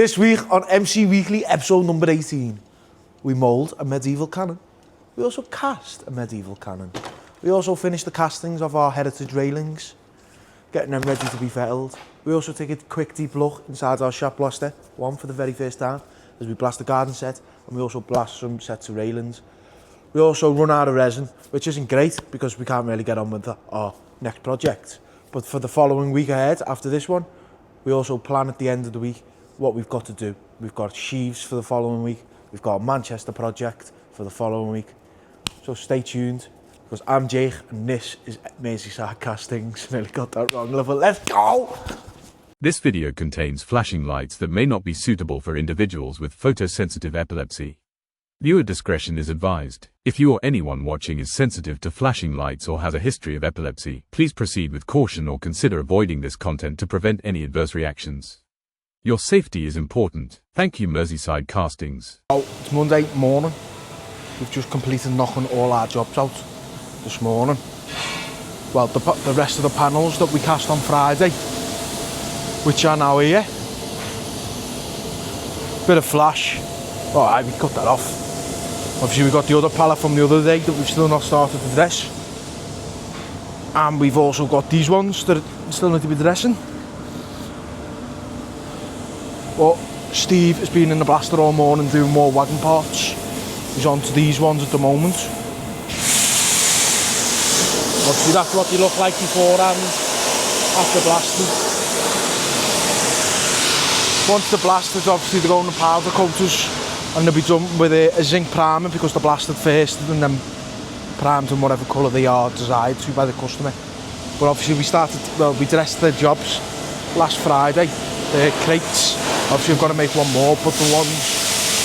This week on MC Weekly, episode number 18, we mould a medieval cannon. We also cast a medieval cannon. We also finish the castings of our heritage railings, getting them ready to be fettled. We also take a quick deep look inside our shop blaster, one for the very first time, as we blast the garden set, and we also blast some sets of railings. We also run out of resin, which isn't great because we can't really get on with our next project. But for the following week ahead, after this one, we also plan at the end of the week what we've got to do. We've got sheaves for the following week. We've got a Manchester project for the following week. So stay tuned, because I'm Jake and this is Merseyside Castings. Nearly got that wrong, level. Let's go! This video contains flashing lights that may not be suitable for individuals with photosensitive epilepsy. Viewer discretion is advised. If you or anyone watching is sensitive to flashing lights or has a history of epilepsy, please proceed with caution or consider avoiding this content to prevent any adverse reactions. Your safety is important. Thank you, Merseyside Castings. Oh, it's Monday morning. We've just completed knocking all our jobs out this morning. Well, the rest of the panels that we cast on Friday, which are now here. Bit of flash. Alright, we cut that off. Obviously we got the other pallet from the other day that we've still not started to dress. And we've also got these ones that still need to be dressing. But Steve has been in the blaster all morning doing more wagon parts. He's on to these ones at the moment. Obviously that's what they look like beforehand, after blasting. Once they're blasted, obviously they're going to powder coaters, and they'll be done with a zinc primer because they're blasted first and then primed in whatever colour they are desired to by the customer. But obviously we dressed the jobs last Friday, the crates. Obviously we've got to make one more, but the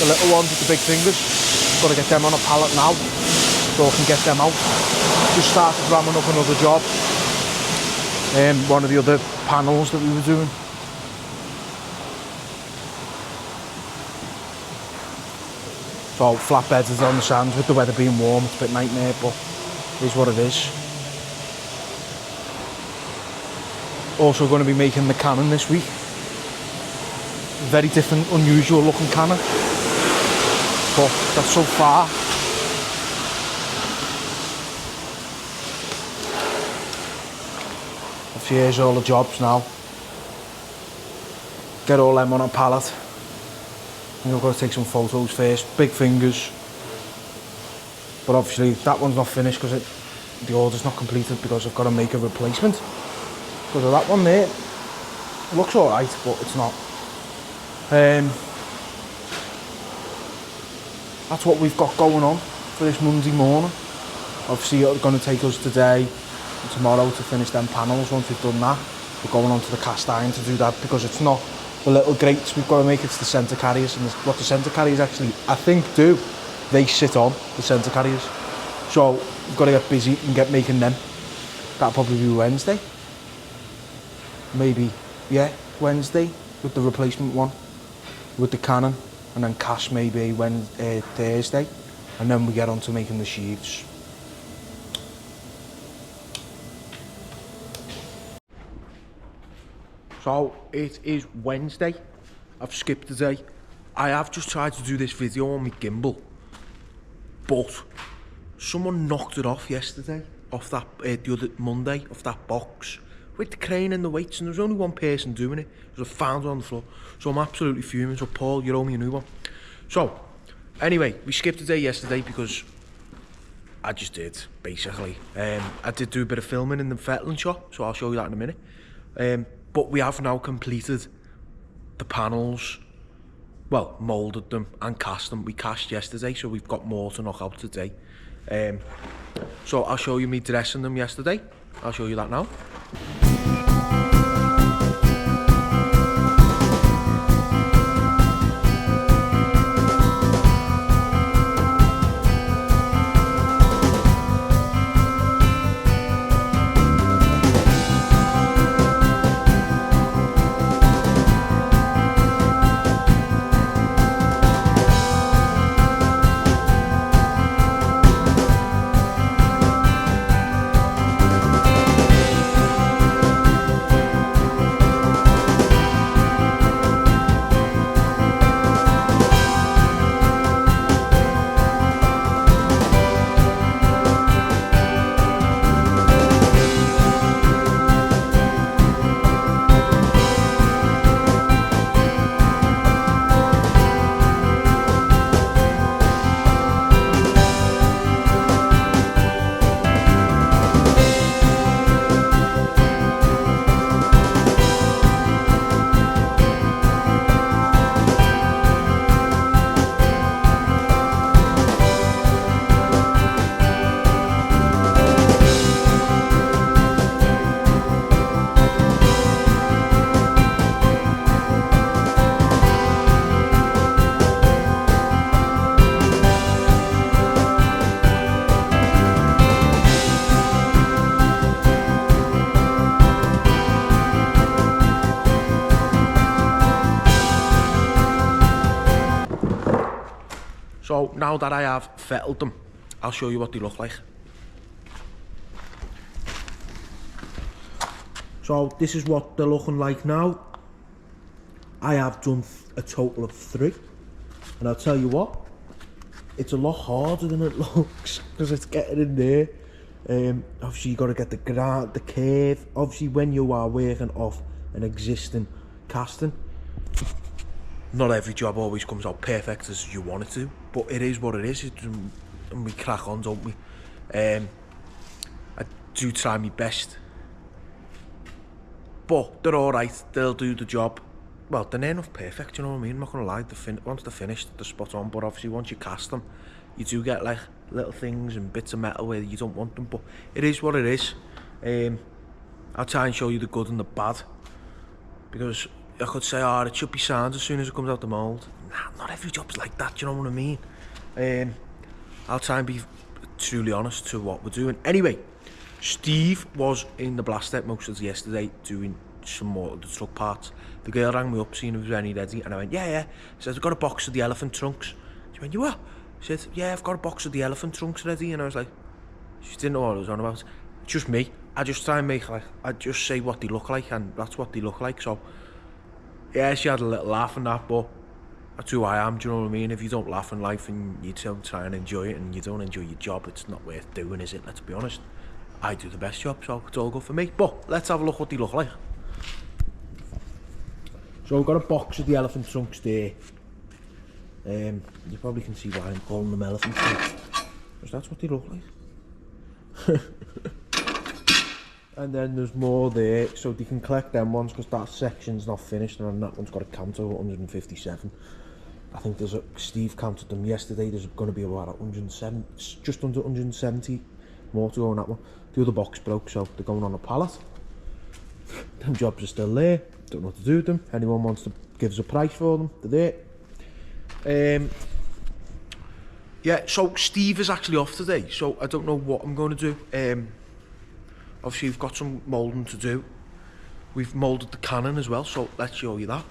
little ones with the big fingers, got to get them on a pallet now so I can get them out. Just started ramming up another job, one of the other panels that we were doing. So flatbeds is on the sand with the weather being warm, it's a bit nightmare, but it is what it is. Also going to be making the cannon this week. Very different, unusual looking cannon, but that's so far. Obviously here's all the jobs now. Get all them on a pallet. And you've got to take some photos first, big fingers. But obviously that one's not finished because the order's not completed because I've got to make a replacement. Because of that one there. It looks alright, but it's not. That's what we've got going on for this Monday morning. Obviously it's going to take us today and tomorrow to finish them panels. Once we've done that, we're going on to the cast iron to do that, because it's not the little grates we've got to make, it's the centre carriers. And what the centre carriers actually, I think, do, they sit on the centre carriers. So we've got to get busy and get making them. That'll probably be Wednesday. Maybe, yeah, Wednesday with the replacement one, with the cannon, and then cast maybe Thursday, and then we get on to making the sheaves. So it is Wednesday. I've skipped the day. I have just tried to do this video on my gimbal, but someone knocked it off yesterday, off that the other Monday, off that box with the crane and the weights, and there was only one person doing it. There was a founder on the floor, so I'm absolutely fuming. So Paul, you owe me a new one. So anyway, we skipped the day yesterday because I just did, basically. I did do a bit of filming in the fettling shop, so I'll show you that in a minute. But we have now completed the panels, well, moulded them and cast them. We cast yesterday, so we've got more to knock out today. So I'll show you me dressing them yesterday. I'll show you that now. So now that I have fettled them, I'll show you what they look like. So this is what they're looking like now. I have done a total of 3, and I'll tell you what, it's a lot harder than it looks because it's getting in there. Obviously you got to get the curve. Obviously when you are working off an existing casting, not every job always comes out perfect as you want it to, but it is what it is, and we crack on, don't we? I do try my best, but they're alright, they'll do the job. Well, they're near enough perfect, you know what I mean? I'm not going to lie, once they're finished, they're spot on, but obviously once you cast them, you do get like little things and bits of metal where you don't want them, but it is what it is. I'll try and show you the good and the bad, because I could say, oh, it should be sound as soon as it comes out the mould. Nah, not every job's like that, you know what I mean? I'll try and be truly honest to what we're doing. Anyway, Steve was in the blast deck most of yesterday doing some more of the truck parts. The girl rang me up seeing if there was any ready, and I went, yeah. She says, I've got a box of the elephant trunks. She went, you what? She said, yeah, I've got a box of the elephant trunks ready. And I was like, she didn't know what I was on about. It's just me. I just try and make, like, I just say what they look like, and that's what they look like. So yeah, she had a little laugh and that, but that's who I am, do you know what I mean? If you don't laugh in life and you don't try and enjoy it and you don't enjoy your job, it's not worth doing, is it? Let's be honest. I do the best job, so it's all good for me. But let's have a look what they look like. So I've got a box of the elephant trunks there. You probably can see why I'm calling them elephant trunks, because that's what they look like. And then there's more there, so they can collect them ones, because that section's not finished, and that one's got a count of 157. I think Steve counted them yesterday. There's going to be about 107, just under 170 more to go on that one. The other box broke, so they're going on a pallet. Them jobs are still there. Don't know what to do with them. Anyone wants to give us a price for them, they're there. Yeah, so Steve is actually off today, so I don't know what I'm going to do. Obviously we've got some moulding to do. We've moulded the cannon as well, so let's show you that.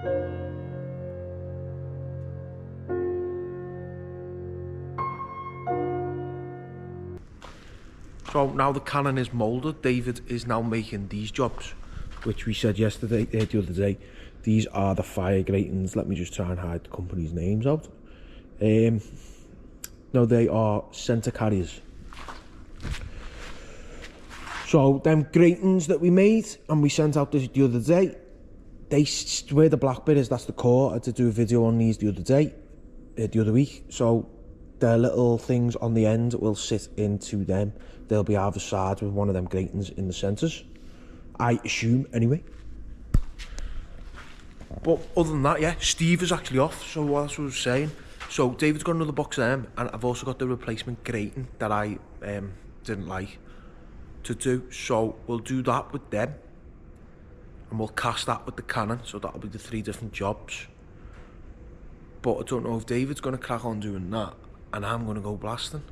So now the cannon is moulded, David is now making these jobs, which we said yesterday, the other day. These are the fire gratings. Let me just try and hide the company's names out. No, they are centre carriers. So them gratings that we made and we sent out the other day, where the black bit is, that's the core. I had to do a video on these the other week. So their little things on the end will sit into them. They'll be either side with one of them gratings in the centres, I assume anyway. But other than that, yeah, Steve is actually off, so what I was saying. So David's got another box of them, and I've also got the replacement grating that I didn't like to do. So we'll do that with them, and we'll cast that with the cannon, so that'll be the 3 different jobs. But I don't know if David's going to crack on doing that, and I'm going to go blasting.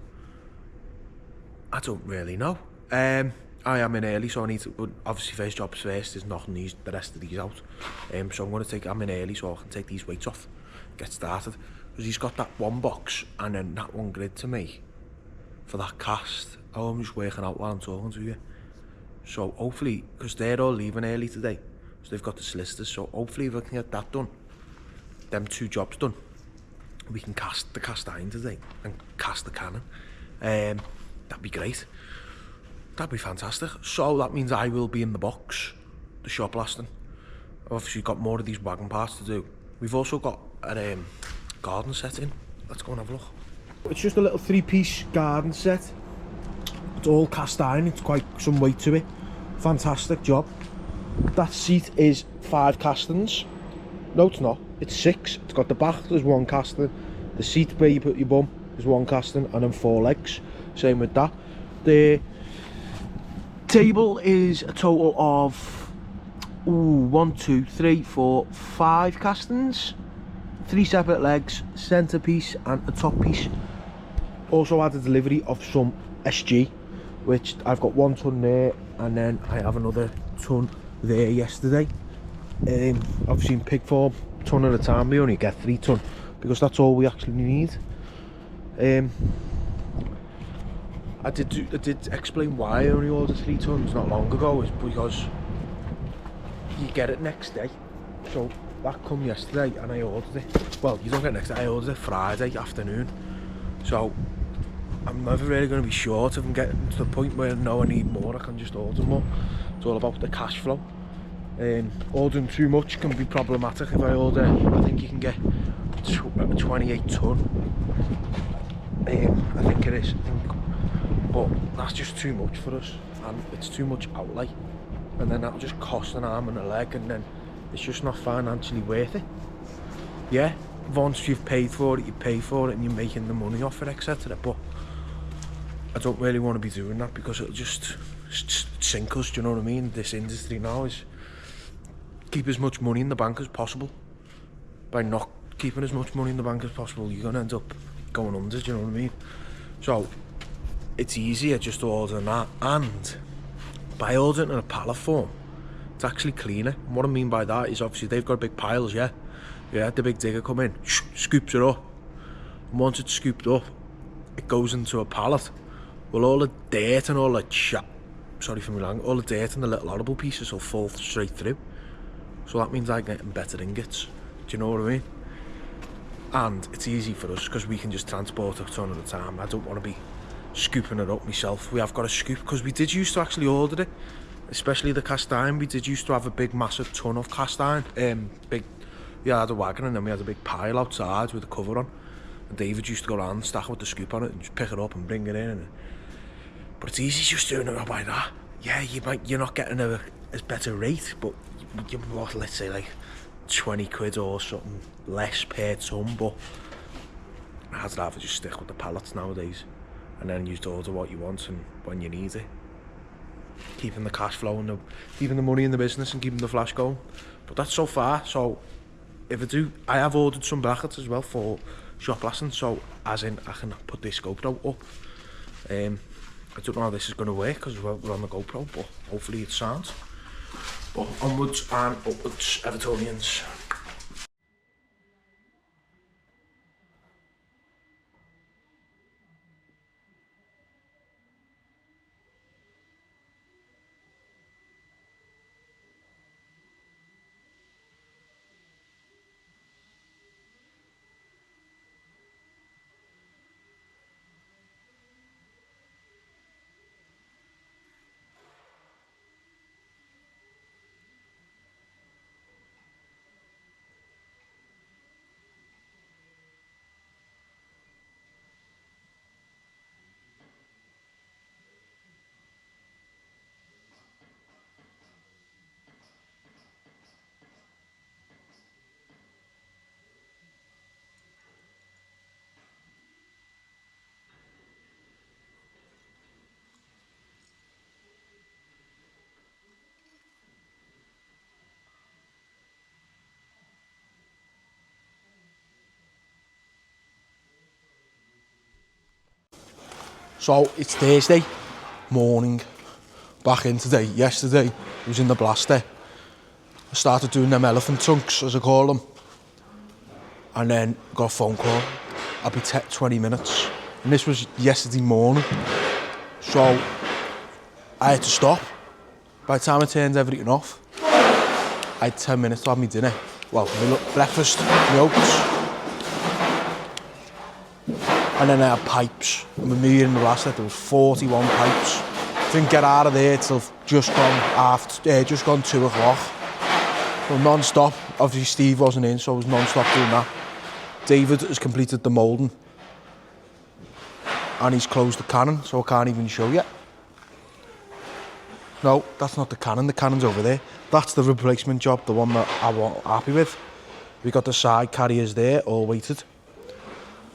I don't really know. I am in early, so I need to, but obviously first jobs first is knocking the rest of these out. So I'm in early so I can take these weights off, get started. Because he's got that one box and then that one grid to make for that cast. Oh, I'm just working out while I'm talking to you. So hopefully, because they're all leaving early today, so they've got the solicitors, so hopefully if I can get that done, them 2 jobs done, we can cast the cast iron today and cast the cannon. That'd be great. That'd be fantastic. So that means I will be in the box, the shop blasting. I've obviously got more of these wagon parts to do. We've also got a garden set in. Let's go and have a look. It's just a little 3-piece garden set. It's all cast iron, it's quite some weight to it. Fantastic job. That seat is 5 castings. No, it's not. It's 6. It's got the back, there's 1 casting. The seat where you put your bum is 1 casting, and then 4 legs. Same with that. The table is a total of 1, 2, 3, 4, 5 castings, 3 separate legs, centerpiece and a top piece. Also had a delivery of some SG, which I've got 1 ton there, and then I have another ton there yesterday. Obviously in pig form, ton at a time, we only get 3 ton because that's all we actually need. I did explain why I only ordered 3 tons not long ago, is because you get it next day. So that come yesterday and I ordered it. Well, you don't get it next day, I ordered it Friday afternoon. So I'm never really going to be short if I'm getting to the point where I know I need more, I can just order more. It's all about the cash flow. Ordering too much can be problematic. If I order, I think you can get 28 ton. I think it is. But that's just too much for us, and it's too much outlay, and then that'll just cost an arm and a leg, and then it's just not financially worth it. Yeah, once you've paid for it, you pay for it and you're making the money off it, etc. But I don't really want to be doing that because it'll just sink us, do you know what I mean? This industry now is keep as much money in the bank as possible. By not keeping as much money in the bank as possible, you're going to end up going under, do you know what I mean? So it's easier just to order that, and by ordering in a pallet form, it's actually cleaner. And what I mean by that is obviously they've got big piles, yeah, the big digger come in, scoops it up, and once it's scooped up, it goes into a pallet. Well, all the dirt and all the sorry for me lang, all the dirt and the little horrible pieces will fall straight through. So that means I'm getting better ingots, do you know what I mean? And it's easy for us because we can just transport a ton at a time. I don't want to be scooping it up myself. We have got a scoop because we did used to actually order it, especially the cast iron. We did used to have a big massive ton of cast iron. We had a wagon and then we had a big pile outside with a cover on, and David used to go around and stack it with the scoop on it and just pick it up and bring it in. But it's easy just doing it by that. Yeah, you're not getting a better rate, but you let's say like 20 quid or something less per ton. But I'd rather just stick with the pallets nowadays, and then you just order what you want and when you need it. Keeping the cash flow and keeping the money in the business and keeping the flash going. But that's so far. So if I have ordered some brackets as well for shop blasting, so as in I can put this GoPro up. I don't know how this is going to work because we're on the GoPro, but hopefully it sounds. But onwards and upwards, Evertonians. So it's Thursday morning, back in today. Yesterday I was in the blaster. I started doing them elephant trunks, as I call them, and then got a phone call. I'll be 20 minutes, and this was yesterday morning. So I had to stop. By the time I turned everything off, I had 10 minutes to have my dinner. Well, my breakfast, my oats, and then I had pipes. And with me in the blaster, there was 41 pipes. Didn't get out of there till just gone 2 o'clock. So non-stop. Obviously Steve wasn't in, so I was non-stop doing that. David has completed the moulding, and he's closed the cannon, so I can't even show you. No, that's not the cannon's over there. That's the replacement job, the one that I wasn't happy with. We got the side carriers there, all weighted.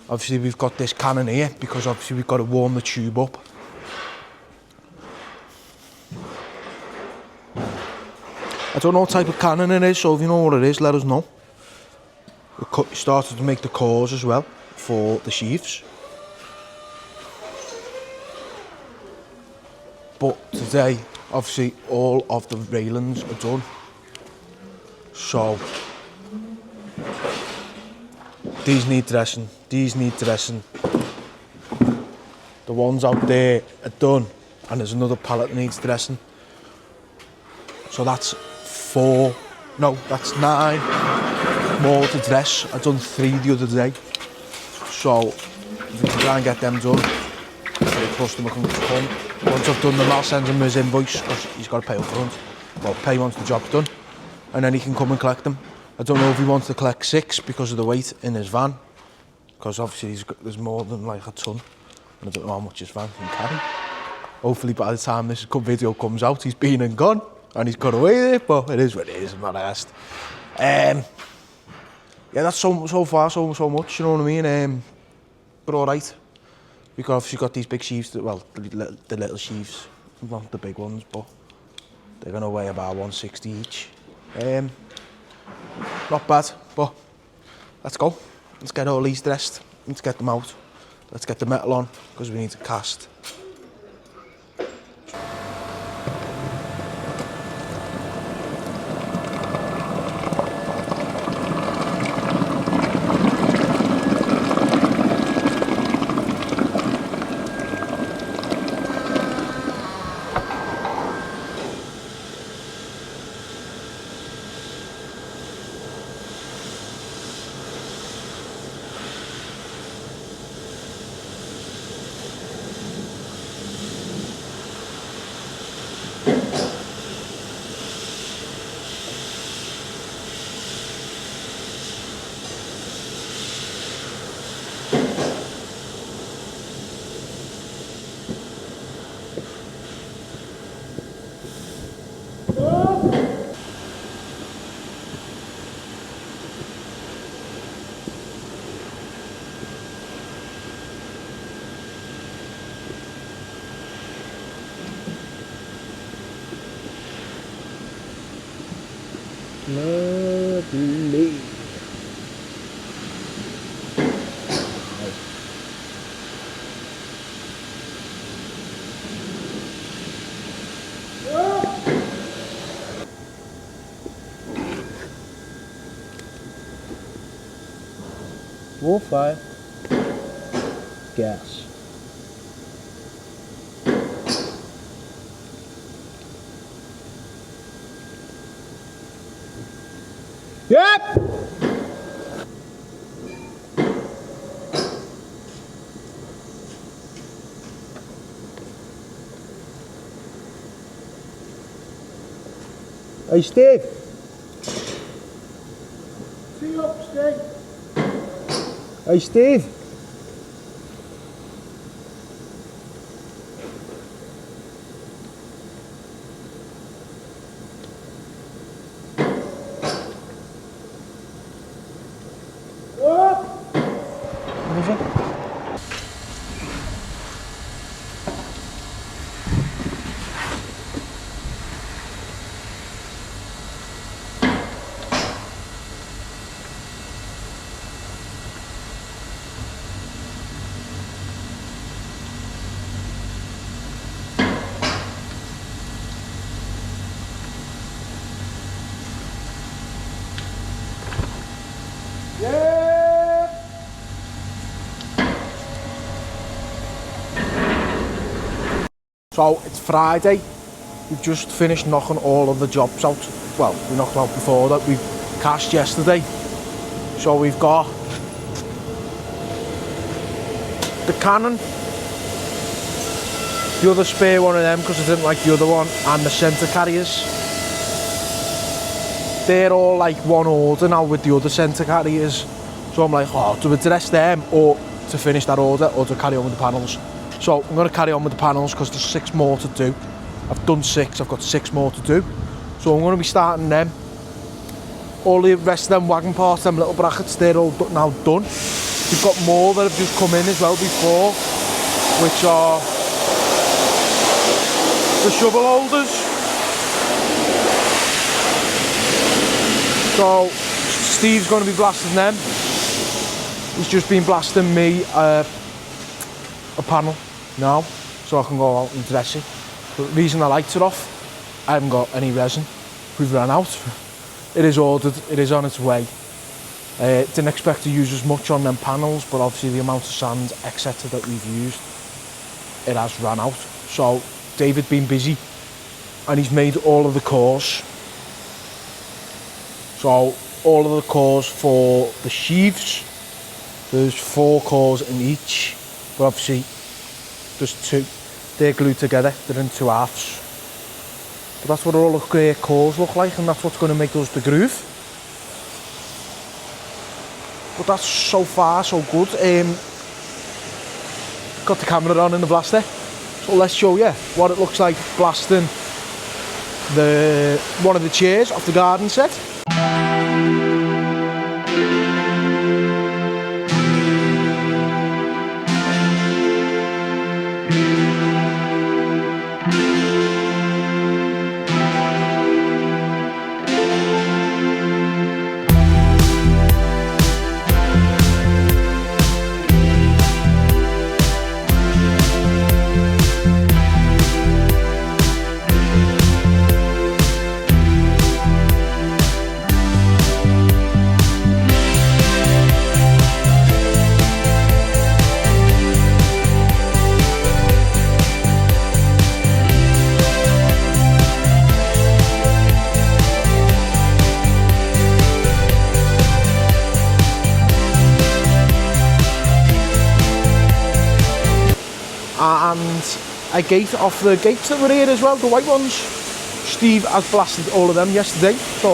Obviously we've got this cannon here, because obviously we've got to warm the tube up. I don't know what type of cannon it is, so if you know what it is, let us know. We started to make the cores as well for the sheaths. But today, obviously, all of the railings are done. So, these need dressing, these need dressing. The ones out there are done, and there's another pallet that needs dressing. So that's 9 more to dress. I've done 3 the other day. So if we can try and get them done, the customer can come. Once I've done them, I'll send him his invoice, because he's got to pay up front. Well, pay once the job's done, and then he can come and collect them. I don't know if he wants to collect 6 because of the weight in his van, because obviously there's more than like a ton, and I don't know how much his van can carry. Hopefully by the time this video comes out, he's been and gone, and he's got away with it, but it is what it is, I'm not asked. Yeah, that's so far so much, you know what I mean? But alright. We've obviously got these big sheaves, well, the little sheaves, not the big ones, but they're going to weigh about 160 each. Not bad, but let's go. Let's get all these dressed, let's get them out. Let's get the metal on, because we need to cast. Lovely. Wall fire, gas. Yep! Hey Steve! See you up, Steve! Hey Steve! So it's Friday. We've just finished knocking all of the jobs out. Well, we knocked out before that. We cashed yesterday. So we've got the Canon, the other spare one of them because I didn't like the other one, and the centre carriers. They're all like one order now with the other centre carriers. So I'm like, oh, to address them or to finish that order or to carry on with the panels. So I'm going to carry on with the panels because there's 6 more to do. I've done 6, I've got 6 more to do. So I'm going to be starting them. All the rest of them wagon parts, them little brackets, they're all now done. We've got more that have just come in as well before, which are the shovel holders. So Steve's going to be blasting them. He's just been blasting me a panel now, so I can go out and dress it. But the reason I lights it off, I haven't got any resin. We've run out. It is ordered, it is on its way. Didn't expect to use as much on them panels, but obviously the amount of sand, etc. that we've used, it has run out. So David been busy and he's made all of the cores. So all of the cores for the sheaves, there's 4 cores in each, but obviously there's 2. They're glued together, they're in 2 halves. But that's what all the cores look like, and that's what's going to make us the groove. But that's so far so good. Got the camera on in the blaster, so let's show you what it looks like blasting one of the chairs off the garden set. And a gate off the gates that were here as well, the white ones. Steve has blasted all of them yesterday. So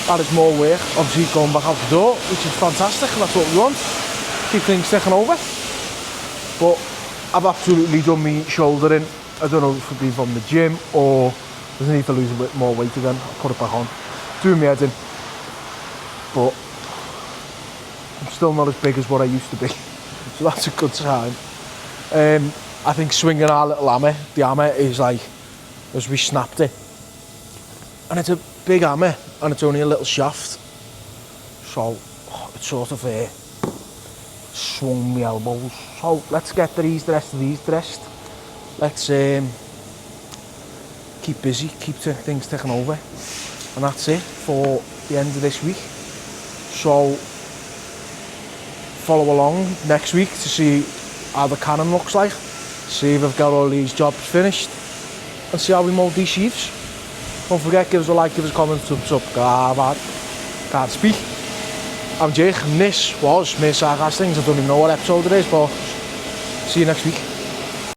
that is more work, obviously going back out the door, which is fantastic, and that's what we want. Keep things ticking over. But I've absolutely done me shouldering. I don't know if it'd be from the gym or There's a need for losing a bit more weight again. I'll put it back on. Doing my head in. But I'm still not as big as what I used to be. So that's a good sign. I think swinging our little hammer, the hammer is like, as we snapped it. And it's a big hammer, and it's only a little shaft. So it sort of swung my elbows. So let's get these dressed. Let's keep busy, keep things taking over. And that's it for the end of this week. So follow along next week to see how the cannon looks like. See if I've got all these jobs finished. And see how we mould these sheaves. Don't forget, give us a like, give us a comment, thumbs up. Can't speak. I'm Jake, and this was Merseyside Things. I don't even know what episode it is, but see you next week.